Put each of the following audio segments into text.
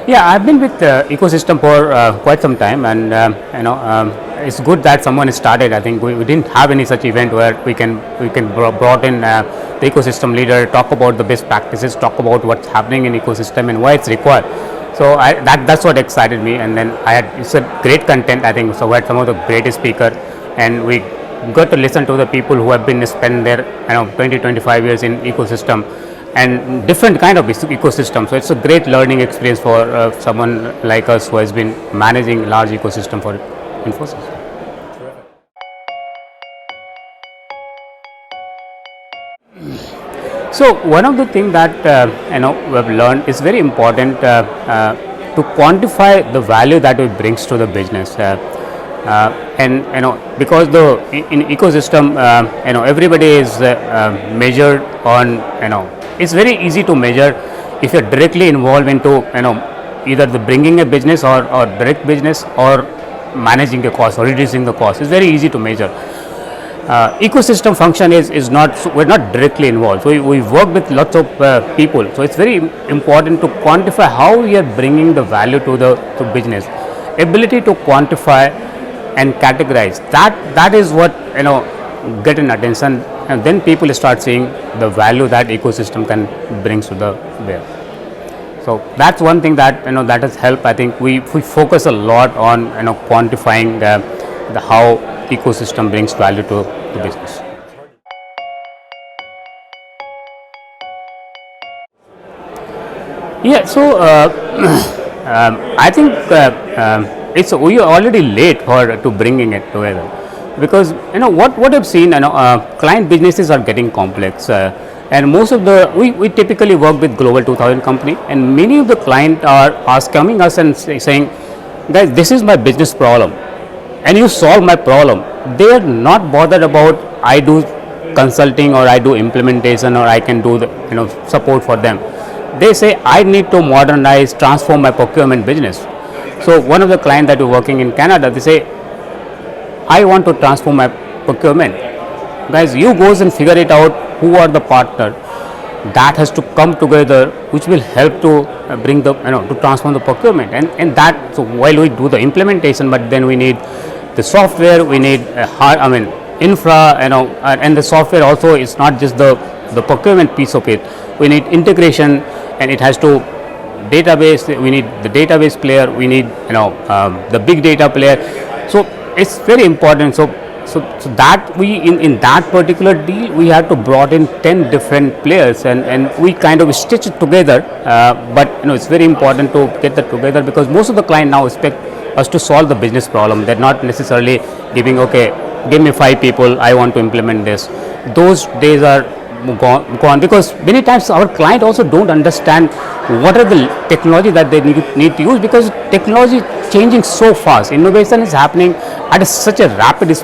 Yeah, I've been with ecosystem for quite some time, and it's good that someone has started. I think we didn't have any such event where we can brought in the ecosystem leader, talk about the best practices, talk about what's happening in ecosystem and why it's required. So that's what excited me, and then it's a great content. I think so. We had some of the greatest speaker, and we got to listen to the people who have been spent their 20-25 years in ecosystem and different kind of ecosystem. So it's a great learning experience for someone like us who has been managing large ecosystem for Infosys. So one of the things that we have learned is very important to quantify the value that it brings to the business. And because in ecosystem everybody is measured on it's very easy to measure if you're directly involved into either the bringing a business or direct business or managing the cost or reducing the cost. It's very easy to measure. Ecosystem function is not, so we're not directly involved, so we work with lots of people, so it's very important to quantify how we are bringing the value to the business. Ability to quantify and categorize, that is what get an attention, and then people start seeing the value that ecosystem can brings to the bear. So that's one thing that that has helped. I think we focus a lot on quantifying the how ecosystem brings value to the business. Yeah, so I think we are already late to bringing it together, because what I've seen, client businesses are getting complex, and most of we typically work with global 2000 company, and many of the client are coming us and saying, guys, this is my business problem and you solve my problem. They are not bothered about I do consulting or I do implementation or I can do the support for them. They say I need to modernize, transform my procurement business. So one of the clients that we're working in Canada, they say, I want to transform my procurement. Guys, you goes and figure it out who are the partner that has to come together, which will help to bring the to transform the procurement, and that, so while we do the implementation, but then we need the software, we need infra, and the software also is not just the procurement piece of it. We need integration, and it has to database. We need the database player. We need the big data player. So it's very important. So that we in that particular deal we had to brought in 10 different players, and we kind of stitch it together. But it's very important to get that together, because most of the client now expect us to solve the business problem. They're not necessarily giving, okay, give me 5 people, I want to implement this. Those days are gone, because many times our client also don't understand what are the technology that they need to use, because technology is changing so fast. Innovation is happening at such a rapid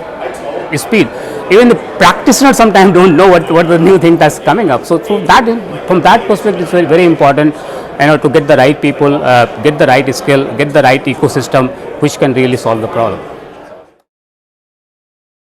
speed. Even the practitioners sometimes don't know what the new thing that's coming up. So from that perspective, it's very, very important to get the right people, get the right skill, get the right ecosystem which can really solve the problem.